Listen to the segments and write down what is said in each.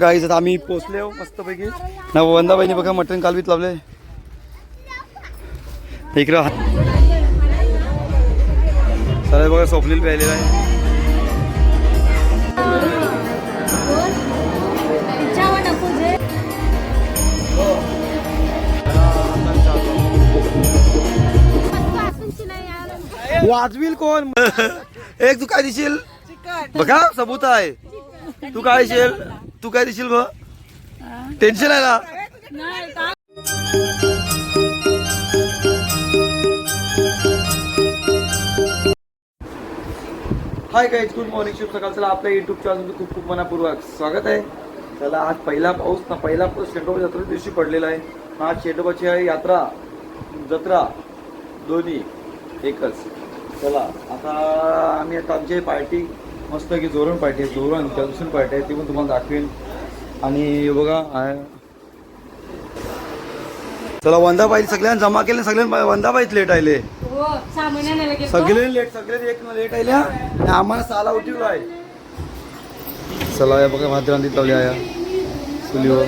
Guys आता आम्ही पोचले हो मस्तपैकी ना. वंदाबाईने बघा मटण कालवीत लावले इकडं. सर बघा स्वप्नील प्यायलेला आहे. वाजवील कोण? एक तू काय दिशील बघा सबूत आहे. तू काय दिशील? तू काय दिशील ग? टेन्शन आहे ना. Hi guys, good morning. शुभ सकाळ. चला आपल्या युट्यूब चॅनल खूप खूप मनापूर्वक स्वागत आहे. चला आज पहिला पाऊस ना, पहिला पाऊस शेंडोबा जत्रा दिवशी पडलेला आहे. आज शेंडोबाची आहे यात्रा जत्रा दोन्ही एकच. चला आता आम्ही आता आमची पार्टी मस्त की जोरण पार्टी आहे. जोरण जंक्शन पार्टी आहे ती पण तुम्हाला दाखवेन. आणि बघा चला वंदाबाई सगळ्यांना जमा केले. सगळ्यांना वंदाबाईच लेट आले. सगळे लेट, सगळे एक लेट आल्या. आम्हाला साला उठवला आहे. चला या बघा भात रांधीत लावली आहे चुलीवर.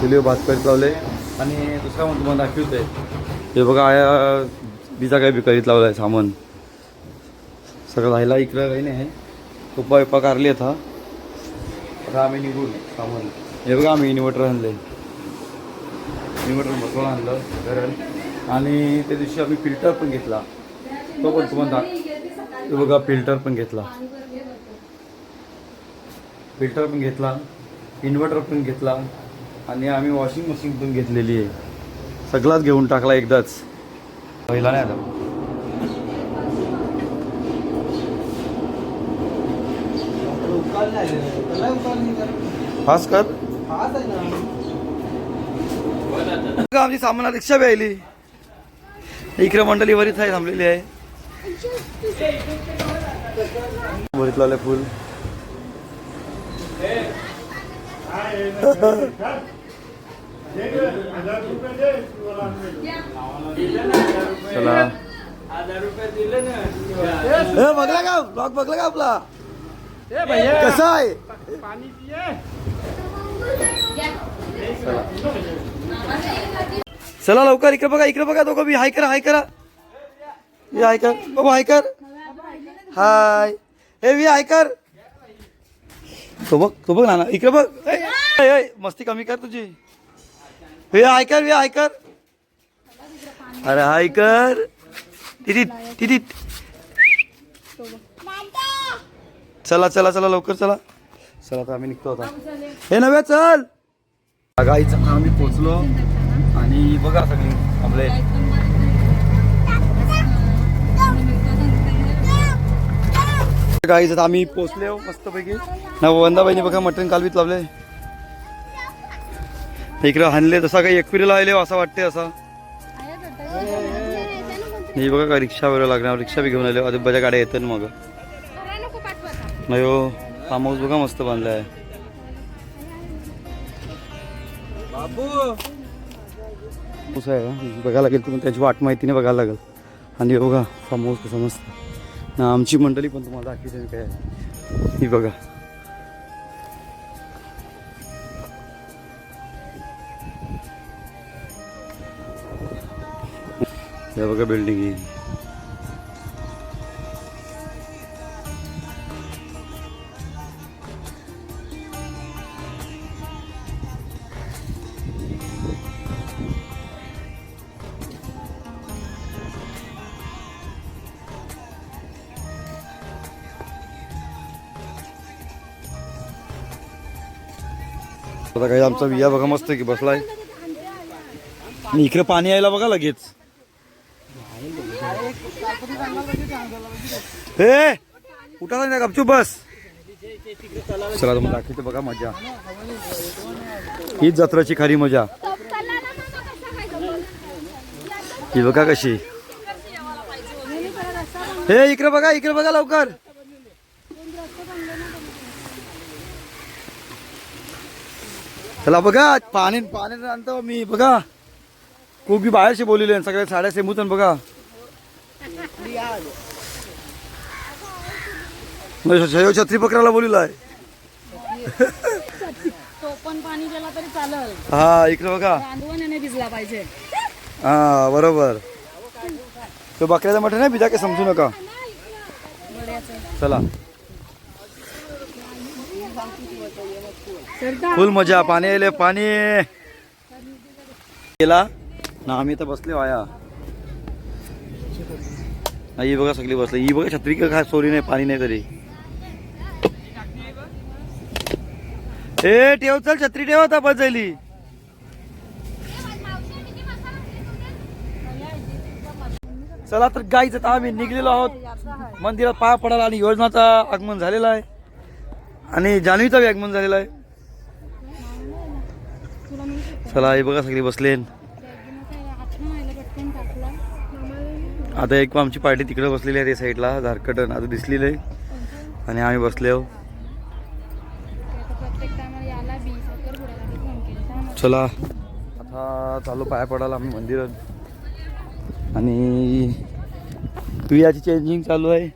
चुलीवर भात करीत लावले. आणि दुसरा म्हणून तुम्हाला दाखवतोय हे बघा आया बिजा काय बिकारीत लावला आहे सामान सगळं. राहिला इकडं काही नाही आहे. पप्पा विप्पा कारली आता आम्ही निघून सामान. हे बघा आम्ही इन्व्हर्टर आणले. इन्व्हर्टर बसवून आणलं घरात. आणि त्या दिवशी आम्ही फिल्टर पण घेतला. तो पण तुम्हाला हे बघा फिल्टर पण घेतला. फिल्टर पण घेतला, इन्व्हर्टर पण घेतला. आणि आम्ही वॉशिंग मशीन पण घेतलेली आहे. सगळाच घेऊन टाकला एकदाच. पहिला नाही आता. फास्ट कर. आमची सामान रिक्षा प्यायली. इकडे मंडळी वरीच आहे थांबलेली आहे. वरीत लावले फुल. चला बघला का ब्लॉग? बघला का आपला कसा आहे? चला लवकर इकडे बघा, इकडे बघा. दोघं बी हाय करा, हाय करा. हाय कर बाबा, हाय कर. हाय हे वी हाय कर. तो बघ ना इकडे बघ. मस्ती कमी कर तुझी. वे हाय कर, वे हाय कर. अरे हाय कर. तिथीत तिथीत. चला चला चला लवकर चला. चला आता आम्ही निघतो आता. हे नव्या चल. गाईच आम्ही पोचलो. आणि बघा सगळी आपले गाईच आता आम्ही पोचले हो मस्तपैकी ना. वंदाबाईने बघा मटण कालवीत लावले इकडं हाणले. तसा काही एकपिरीला आले असं वाटते. असा नाही बघा का रिक्षा वगैरे लागणार. रिक्षा बी घेऊन आले. अजून बऱ्या गाड्या येतात. मग नाही हो, फार्म हाऊस बघा मस्त बांधला आहे. बघायला लागेल तुम्ही त्याची वाट माहितीने बघायला लागेल. आणि बघा फार्म हाऊस कसं मस्त ना. आमची मंडळी पण तुम्हाला दाखवते काय. ही बघा हे बघा बिल्डिंग ही. आता काही आमचा विया बघा मस्त की बसलाय. इकडे पाणी यायला बघा लगेच. हे उठा नाही गपचूप बस. चला तुम्हाला दाखवते बघा मजा. हीच जत्राची खरी मजा. ही बघा कशी. हे इकडे बघा, इकडे बघा लवकर. चला बघा पाणी पाणी आणतो मी. बघा कोगी बाहेरशी बोलले सगळ्या साड्या सेमूतन बघा. छत्री पकडायला बोललेला आहे. तो पण पाणी गेला तरी चालेल. हा इकडे बघा. नाही भिजला पाहिजे. हा बरोबर. तो बकऱ्याचा मटण नाही भिजा काय समजू नका. चला फुल मजा. पाणी आले पाणी गेला ना. आम्ही तर बसले वाया. ही बघा सगळी बसले. ही बघा छत्री का सोरी नाही पाणी नाही तरी. ए ठेव चल छत्री ठेव आता बस झाली. चला तर गाईचं तर आम्ही निघलेलो आहोत. मंदिरात पाया पडायला आणि योजनाचं आगमन झालेलं आहे आणि जान्हवीचं बी आगमन झालेलं आहे. चला हे बघा सगळी बसले. आता एक आमची पार्टी तिकडे बसलेली आहे त्या साईडला झारखंड आता दिसलेली आहे आणि आम्ही बसले आहो. चला आता चालू पाया पडायला आम्ही मंदिरात आणि प्रियाची चेंजिंग चालू आहे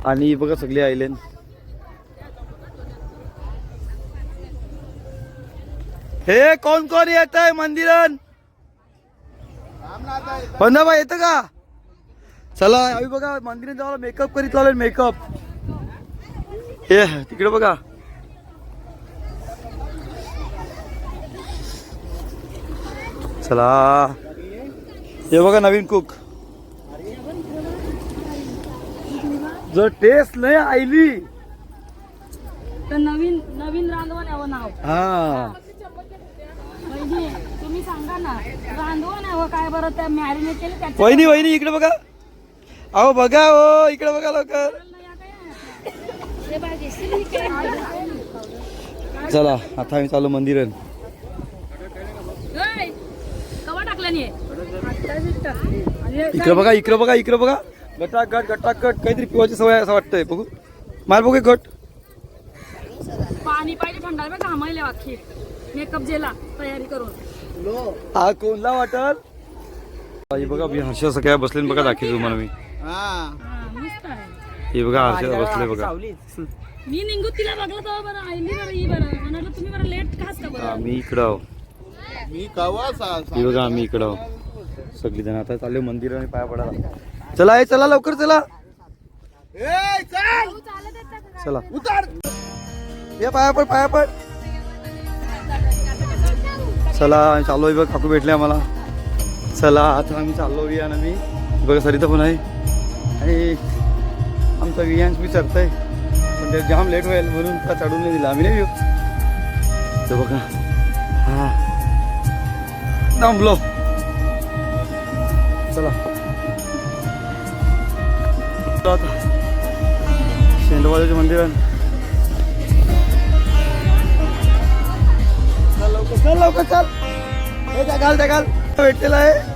आणि बघा सगळे आले. हे कोण कोण येत आहे मंदिरात? बंधाबा येतं का? चला आम्ही बघा मंदिरात जाऊन मेकअप करीत लावले. मेकअप हे तिकडे बघा. चला हे बघा नवीन कुक. जर टेस्ट नाही आईली तर नवीन नवीन रांधवन यावं नाव. हा तुम्ही सांगा ना रांधवन यावं काय बरं. त्या मॅरिनेट केले वहिनी वहिनी इकडे बघा. अहो बघा हो इकडे बघा लवकर. चला आता आम्ही चालू मंदिरात. कवा टाकल्याने इकडे बघा इकडे बघा इकडे बघा. गटागट गटागट काहीतरी पिवायची सवय असं वाटतंय. बघू माल बघू गट. पाणी पाहिजे थंडावे घामायले अख्खी. मेकअप जेला तयारी करून. हा कोणला वाटल बघा. मी हर्षा सगळ्या बसले बघा दाखवतो तुम्हाला मी. मस्त आहे. हे बघा हर्षा बसले बघा. मी निघू तिला बघलं तेव्हा बरं आईली बरं ही बरं म्हणाल तुम्ही बरं लेट खास का बरं. मी इकडं आहो. हे बघा आम्ही इकडं आहो सगळी जण. आता चालले मंदिर आणि पाया पडायला. चला हे चला लवकर चला. चला ये पाया पड पाया पड. चला आम्ही चाललोय बघ. काकू भेटले आम्हाला. चला आता आम्ही चाललो वियान. आम्ही बघा सरिता पण आहे आणि आमचा वियांश बी चढतंय पण ते जाम लेट होईल म्हणून का चढून नाही दिला आम्ही. नाही येऊ ते बघा. हा थांबलो. चला शेंडवाल्याच्या मंदिरात. चल लवकर चल लवकर चल. हे त्या घाल भेटलेला आहे.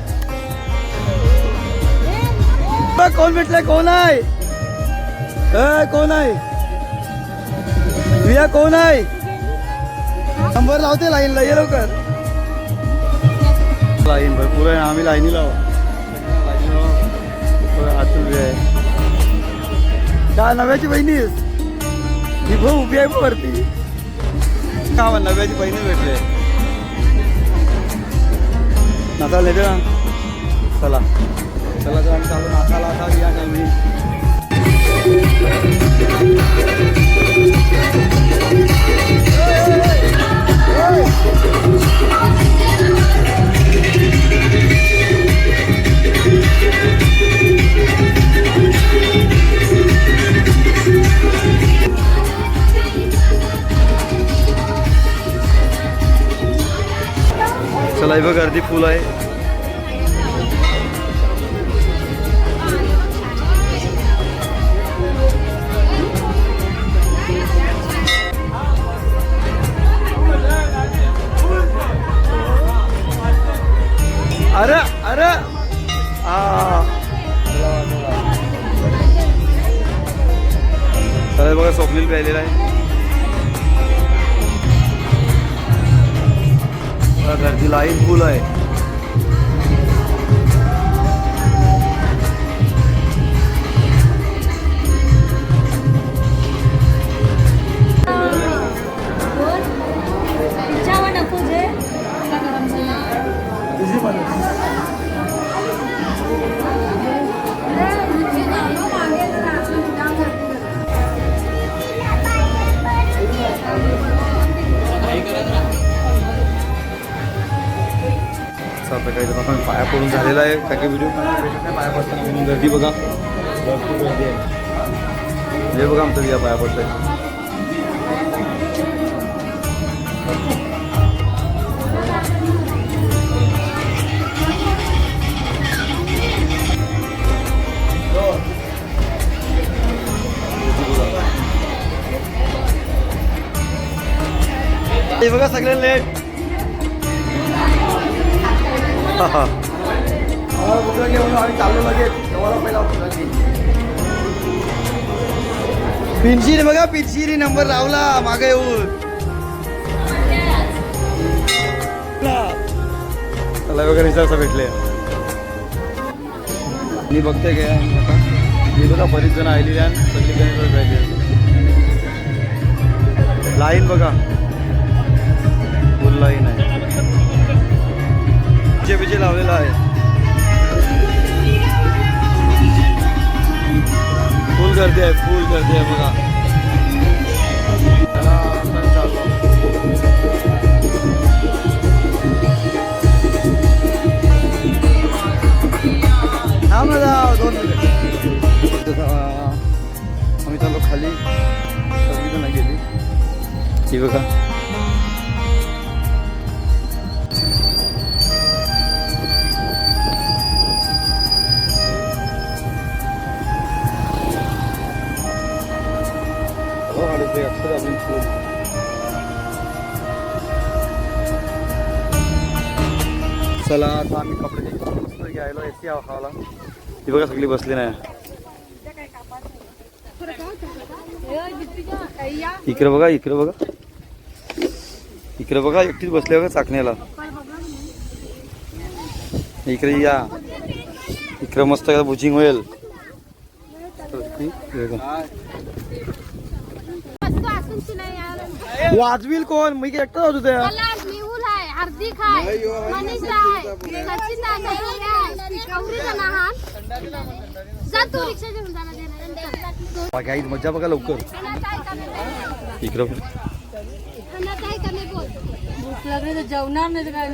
कोण भेटलाय? कोण आहे? कोण आहे? विया कोण आहे? नंबर लावते लाईनला. ये लवकर. लाईन भरपूर आहे. आम्ही लाईनी लावू. आतुल आहे का नव्याची बहिणीस. ही भाऊ उभी आहे वरती का नव्याची बहिणी भेटले. नाका लेते ना. चला चला तर आम्ही चालू नाकाला आता या आम्ही. चला बघ गर्दी फुल आहे. अरे अरे चला बघा स्वप्नील प्यायलेला आहे. गर्दी लाईन फुल आहे. आता काही जण आपण पाया पडून झालेला आहे. काही काही व्हिडिओ पाया पडताना म्हणून गर्दी बघा, भरपूर गर्दी आहे. हे बघा आमचं विया पाया पडतंय. हे बघा सगळे लेट. आम्ही चाललो लगेच. पिनशिरी बघा, पिनशिरी नंबर लावला मागे येऊन. त्याला वगैरे विचारता भेटले. मी बघते काय मी बघा बरीच जण आलेली आणि सगळी लाईन बघा, फुल लाईन आहे. पिचे लावलेला आहे. फुल गर्दी आहे, फुल गर्दी आहे बघा. हा मला 2 मिनिट. आम्ही चाललो खाली, सगळी जण गेली. ती बघा चला आता आम्ही कपडे घ्यायला एसी खावाला. ती बघा सगळी बसली नाही. इकडे बघा, इकडे बघा, इकडे बघा, एकटीच बसले बघा चाकण्याला. इकडे या, इकडे मस्त बुचिंग होईल. वाजविल कोण? मी एकटा होतो त्या. हार्दिक आहे, मनीष आहे, सचिन आहे, गौरी जण आहात. जा तू रिक्षा घेऊन जाणार. काही मजा बघा लवकर. इकडं भूक लागली तर जेवणार नाही तर काय.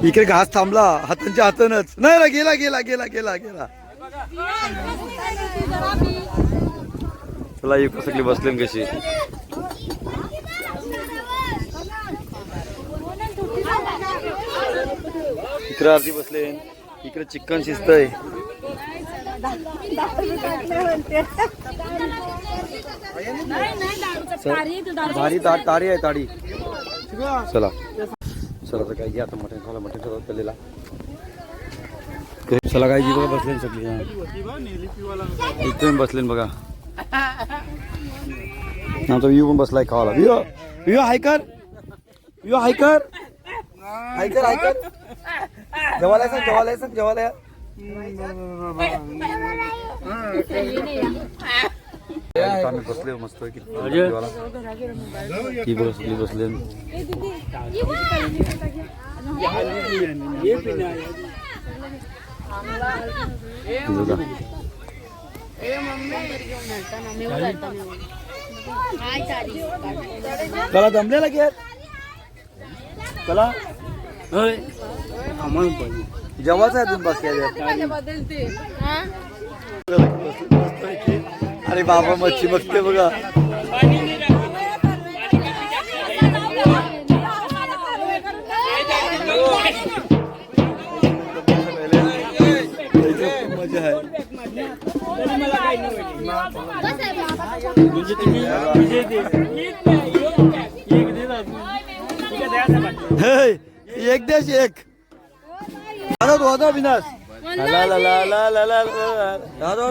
इकडे घास थांबला हातांच्या हातानच. नाही ना, गेला गेला गेला गेला गेला. चला इकडे सगळी बसले कशी. इकडे अर्धी बसले, इकडे चिकन शिजतंय. भारी तारी आहे ताडी. चला चला तर काय घ्या आता मटण खायला. मटण खात केलेला. चला काय जी बघा बसले सगळी. इथे बसले बघा. आमचा व्यू पण बसलाय खावाला. View view hiker, view hiker, hiker hiker. जेवायला सांग, जेवायला सांग, जेवायला. आम्ही बसले मस्त की बसली बसले. चला जमलेला की चला. जेवायचं आहे तुम्ही बस. अरे बाबा मच्छी बघते बघा. मजा आहे. एक देश एक. विनाश ला ला ला ला ला ला ला.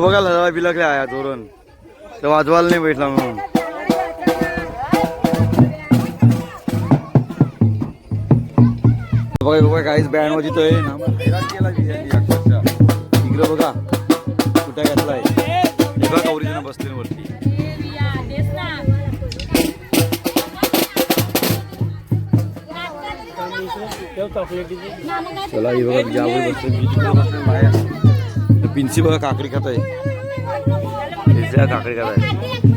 तो बघा लढा बिलकले आया जोरण तर वाजवायला नाही भेटला म्हणून. बघा बघा काहीच बँड वाजतोय ना इकडे बघा कुठे घातलाय बघा गौरीजण बसले वरती. चला ही बघा ज्यावर बसले बाहेर पिंची बघा काकडी खात आहे काकडी खात आहे.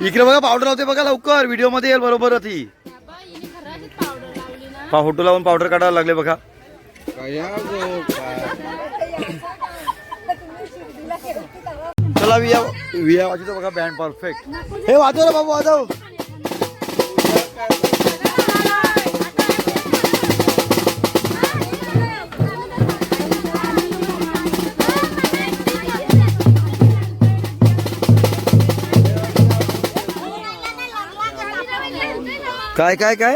इकडे बघा पावडर लावते बघा लवकर व्हिडिओ मध्ये येईल बरोबर ती फोटो लावून पावडर काढायला लागले बघा. चला विया विया वाजवतो बघा बँड परफेक्ट. हे वाजव रे बाबू वाजव. काय काय काय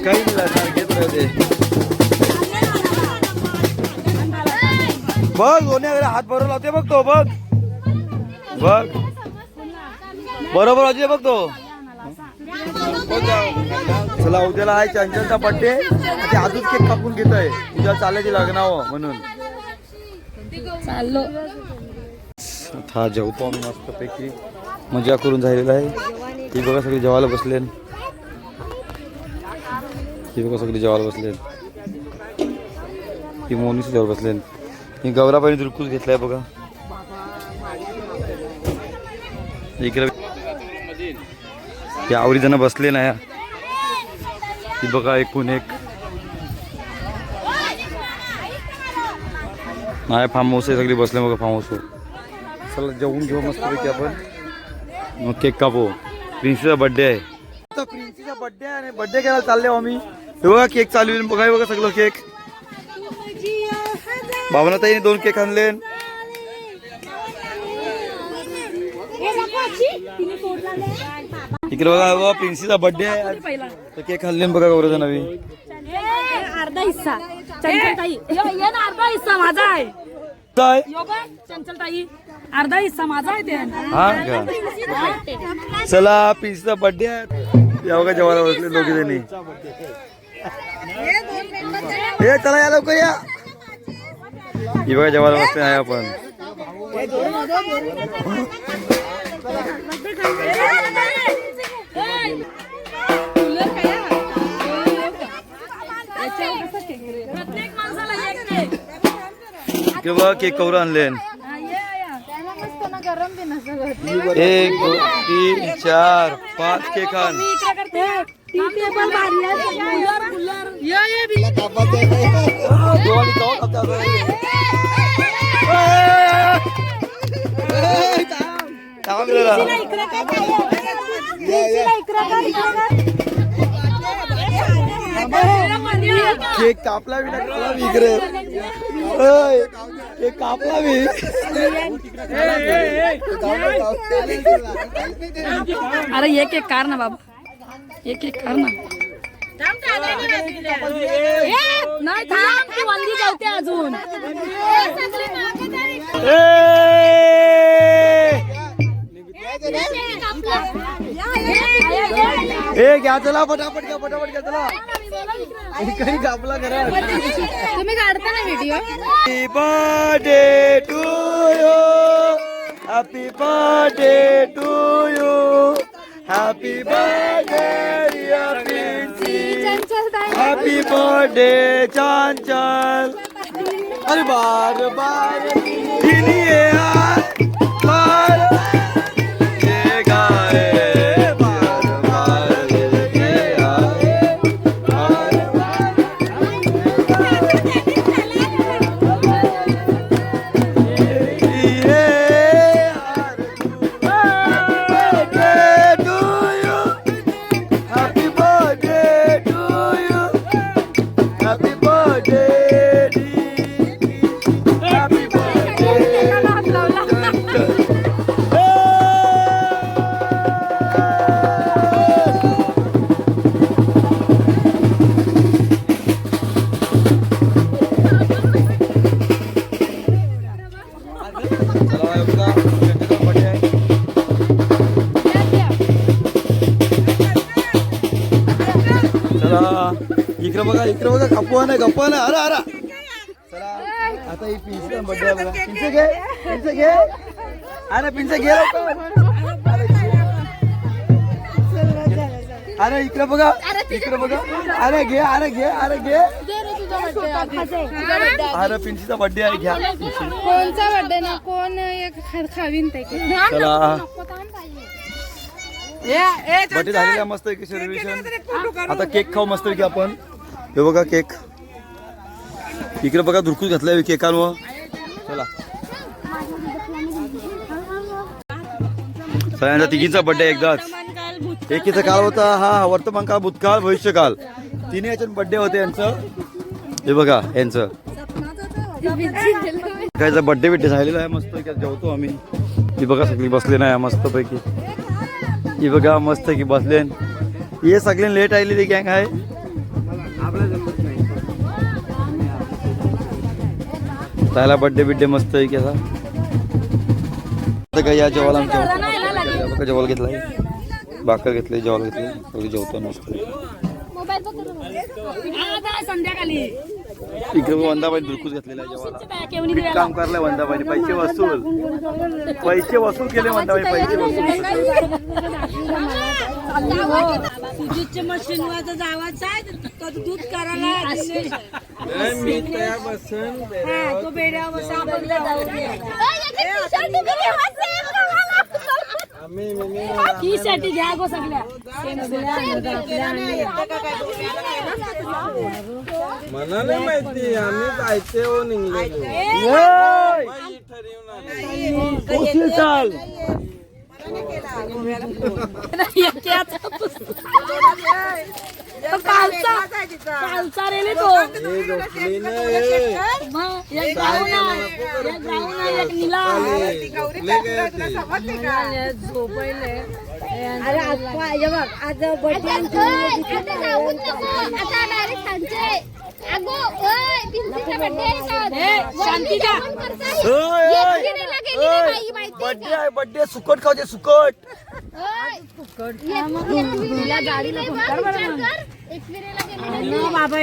काही नाही घेत राहते बघ दोन्ही हात बरोबर लावते बघ तो बघ बघ बरोबर वाजते बघ तो. चला उद्याला आहे चंचलचा बर्थडे अजून केक कापून घेतोय उद्या चालायची लग्नावं म्हणून चाललो. हा जेवतो आम्ही मस्तपैकी मजा करून झालेला आहे. ही बघा सगळी जेवायला बसले ही बघा सगळी जेवायला बसले ही मोनीशी जेवायला बसले ही गौराबाईने दुरकूस घेतलाय बघा. इकडे या आवडी जण बसले ना ही बघा एकूण एक नाही फार्म हाऊस आहे सगळी बसले बघा फार्म हाऊसवर. चला जेवून घेऊ मस्तपैकी आपण मग केक कापू. प्रिन्सीचा बर्थडे आहे तर प्रिन्सीचा बर्थडे आहे आणि बर्थडे करायला चालले आम्ही. हे बघा केक चालू आहे बघा बघा सगळं केक. भावना ताईने 2 केक आणले. इकडे बघा बघा प्रिन्सीचा बर्थडे आहे तर केक खाल्ले बघा गौरवचा नवी. अर्धा हिस्सा चंचलताई अर्धा हिस्सा माझा आहे काय चंचलताई अर्धा हिस्सा माझा आहे ते. हा का चला प्रिन्सीचा बर्थडे आहे या बघा जेवायला बसले दोघे जणी. हे चला या लवकर या ही बघा जेवायला बसले आहे आपण. प्रत्येक माणसाला एक केक. इकडे बघा केक कवर आणले. 1 2 3 4 5 केक आण. केक कापला मी ना इकडे केक कापला मी. अरे एक एक कार ना बाबा एक एक कार ना. नाही थांब ती वल्ली जाते अजून. ए घ्या चला पटापट घ्या पटापट घ्या चला. काही कापला करा तुम्ही काढता ना व्हिडिओ. Happy birthday to you happy birthday to you happy birthday dear Princy happy birthday Chanchal. अरे बार बार बार ये गाए चला इकडे बघा गप्पा नाही अरे अरे चला आता ही पिंचा बर्थडे बघा पिंचे घे अरे पिंचे घे अरे इकडे बघा अरे घे अरे पिंचीचा बर्थडे आहे घ्या कोणचा बर्थडे ना कोण एक खावीन ते चला बर्थडे झालेला मस्त सेलिब्रेशन आता केक खाऊ मस्त की आपण हे बघा केक इकडे बघा धुरकूस घातलाय केकांवर चला सगळ्यांचा तिघींचा बर्थडे एकदाच एकीचा काळ होता हा वर्तमान काळ भूतकाळ भविष्यकाळ तिन्ही याच्यात बर्थडे होते यांचं हे बघा यांचं कायचा बर्थडे झालेला आहे मस्त जेवतो आम्ही ही बघा सगळी बसले नाही मस्त पैकी ही बघा मस्त की बसले हे सगळे लेट आलेली गँग आहे त्याला बर्थडे मस्त आहे की असा या जेवायला आमच्या जेवायला घेतलाय भाकर घेतले जेवायला घेतले सगळी जेवतो मस्त संध्याकाळी इकडे वंदाबाई दुरकूस घातलेला आहे जेवायला काम करलंय वंदाबाईने पैसे वसूल केले वंदाबाई पैसे सुजीतच्या मशीनवर जावायचा आहे तो दूध करायला तो बेड्या बसा साठी घ्या गो सगळ्या मला नाही माहिती आम्ही जायचे हो निघले चाल कालचा रेले तो झोपले अरे आज बर्थडे सुकट खावते सुकट बाबा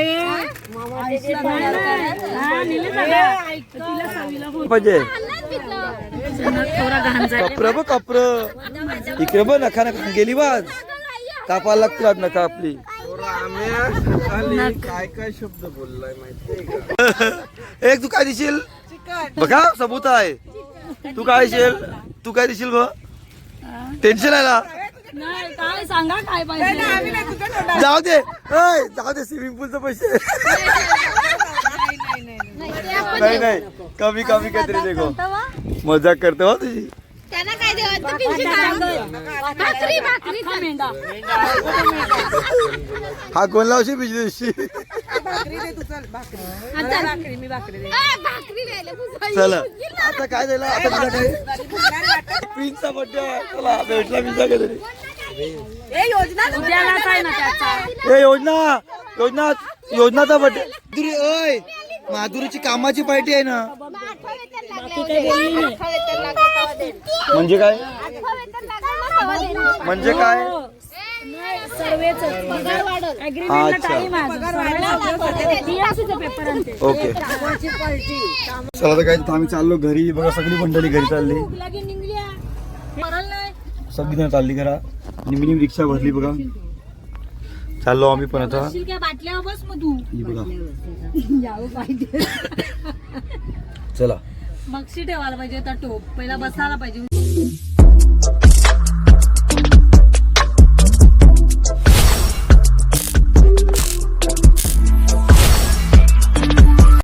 पाहिजे थोडा कपर इकडे बघ नखा गेली बाज कापायला लागतात नका आपली काय काय शब्द बोललाय माहिती एक तू काय दिशील बघा सबूत आहे तू काय दिशील ब टेन्शन आहे ना नाही काय सांगा काय पाहिजे जाऊ दे स्विमिंग पूलचे पैसे नाही कमी काहीतरी देखो मजाक करते हो तुझी त्यांना काय भाकरी मेंढा हा कोण लावशी बिजली दिवशी चला आता काय झालं आता पिंचा बर्थडे चला भेटला पिंचा काहीतरी योजनाचा बर्थडे ओय माधुरीची कामाची पार्टी आहे ना म्हणजे काय ओके चला तर काय आम्ही चाललो घरी बघा सगळी मंडळी घरी चालली सगळी जण चालली घरा निमिनिम रिक्षा भरली बघा चाललो आम्ही पण आता बाटल्या बस मग तू चला मगशी ठेवायला पाहिजे तर टोप पहिला बसायला पाहिजे